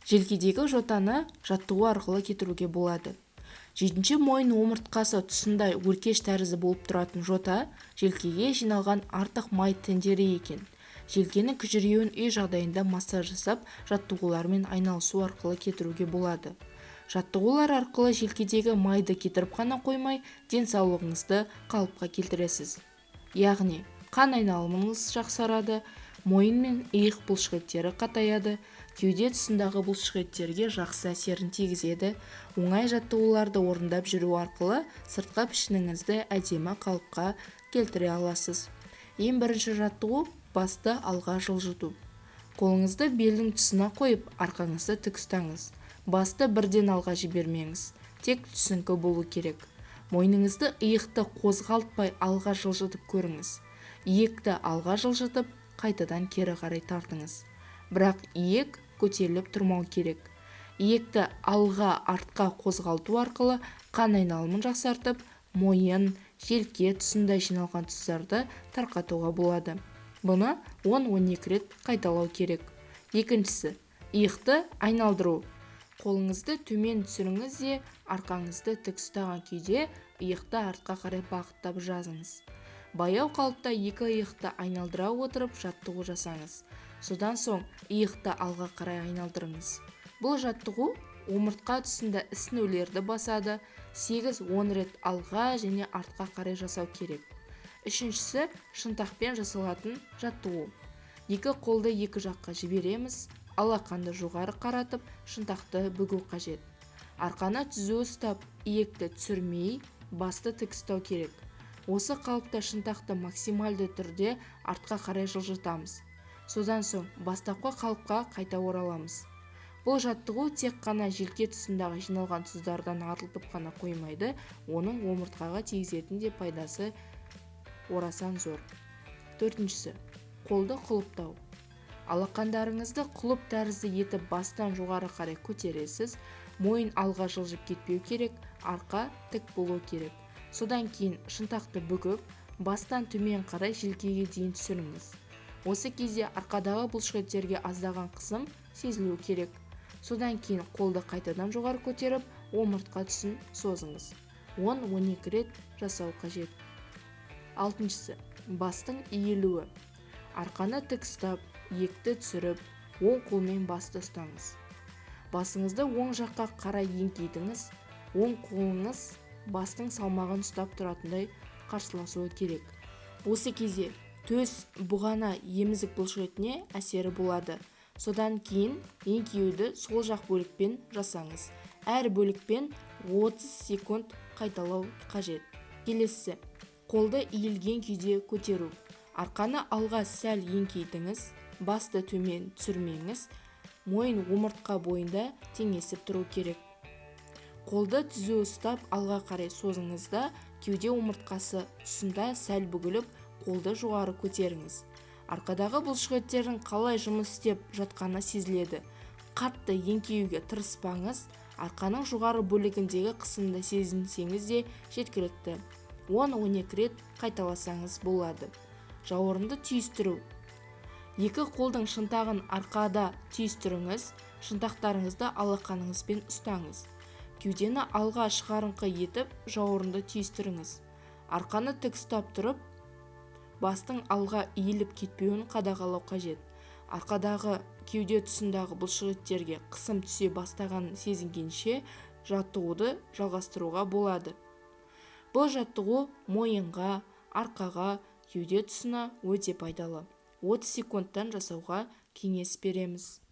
Желкедегі жотаны жаттығу арқылы кетіруге болады. Жетінші мойын омыртқасы тұсында өркеш тәрізді болып тұратын жота желкеге жиналған артық май тіндері екен. Желкенің күжіреуін үй жағдайында массаж жасап, жаттығулармен айналысу арқылы кетіруге болады. Жаттығулар арқылы желкедегі майды кетіріп қана қоймай, денсаулығыңызды қалыпқа келтіресіз. Яғни, қан айналымыңыз жақсарады, мойын мен иық бұлшықеттері қатаяды, кеуде тұсындағы бұлшықеттерге жақсы әсерін тигізеді. Оңай жаттығуларды орындап жүру арқылы сыртқы пішініңізді әдемі қалыпқа келтіре аласыз. Ең бірінші жаттығу басты алға жылжыту. Қолыңызды белдің тұсына қойып, арқаңызды тік ұстаңыз. Басты бірден алға жібермеңіз, тек түсіңкі болу керек. Мойныңызды иықты қозғалтпай алға жылжытып көріңіз. Иекті алға жылжытып, қайтадан кері қарай тартыңыз. Бірақ иек көтеріліп тұрмау керек. Иекті алға артқа қозғалту арқылы қан айналымын жақсартып, мойын, желке тұсында жиналған тұздарды тарқатуға болады. Бұны 10-12 рет қайталау керек. Екіншісі, иықты айналдыру. Қолыңызды төмен түсіріңіз де, арқаңызды тік ұстаған күйде иықты артқа қарай бағыттап жазыңыз. Баяу қалыпта екі иықты айналдыра отырып жаттығу жасаңыз. Содан соң иықты алға қарай айналдырыңыз. Бұл жаттығу омыртқа тұсында ісінулерді басады, 8-10 рет алға және артқа қарай жасау керек. Үшіншісі, шынтақпен жасалатын жаттығу. Екі қолды екі жаққа жібереміз, алақанды жоғары қаратып, шынтақты бүгу қажет. Арқаны түзу ұстап, иекті түсірмей, басты тік ұстау керек. Осы қалыпта шынтақты максималды түрде артқа қарай жылжытамыз. Содан соң бастапқы қалыпқа қайта ораламыз. Бұл жаттығу тек қана желке тұсындағы жиналған тұздардан арылтып қана қоймайды, оның омыртқаға тигізетін де пайдасы орасан зор. Төртіншісі, қолды құлыптау. Алақандарыңызды құлып тәрізді етіп бастан жоғары қарай көтересіз, мойын алға жылжып кетпеу керек, арқа тік болу керек. Содан кейін шынтақты бүгіп, бастан төмен қарай желкеге дейін түсіріңіз. Осы кезде арқадағы бұлшықеттерге аздаған қысым сезілу керек. Содан кейін қолды қайтадан жоғары көтеріп, омыртқа тұсын созыңыз. 10-12 рет жасау қажет. Алтыншысы, бастың иілуі. Арқаны тік ұстап, иекті түсіріп, оң қолмен басты ұстаңыз. Басыңызды оң жаққа қарай еңкейтіңіз, оң қолыңыз бастың салмағын ұстап тұратындай қарсыласуы керек. Осы кезде төс бұғана емізік бұлшықетіне әсері болады. Содан кейін еңкеуді сол жақ бөлікпен жасаңыз. Әр бөлікпен 30 секунд қайталау қажет. Келесі, қолды иілген күйде көтеру. Арқаны алға сәл еңкейтіңіз, басты төмен түсірмеңіз, мойын омыртқа бойында теңесіп тұру керек. Қолды түзу ұстап алға қарай созыңызда, кеуде омыртқасы тұсында сәл бүгіліп, қолды жоғары көтеріңіз. Арқадағы бұлшықеттердің қалай жұмыс істеп жатқаны сезіледі. Қатты еңкеуге тырыспаңыз, арқаның жоғары бөлігіндегі қысымды сезінсеңіз де жеткілікті. 10-12 рет қайталасаңыз болады. Жауырынды түйістіру. Екі қолдың шынтағын арқада түйістіріңіз, шынтақтарыңызды алақаныңызбен ұстаңыз. Кеудені алға шығарыңқы етіп, жауырынды түйістіріңіз. Арқаны тік ұстап тұрып, бастың алға иіліп кетпеуін қадағалау қажет. Арқадағы кеуде тұсындағы бұлшықеттерге қысым түсе бастағанын сезінгенше жаттығуды жалғастыруға болады. Бұл жаттығу мойынға, арқаға, кеуде тұсына өте пайдалы. 30 секундтан жасауға кеңес береміз.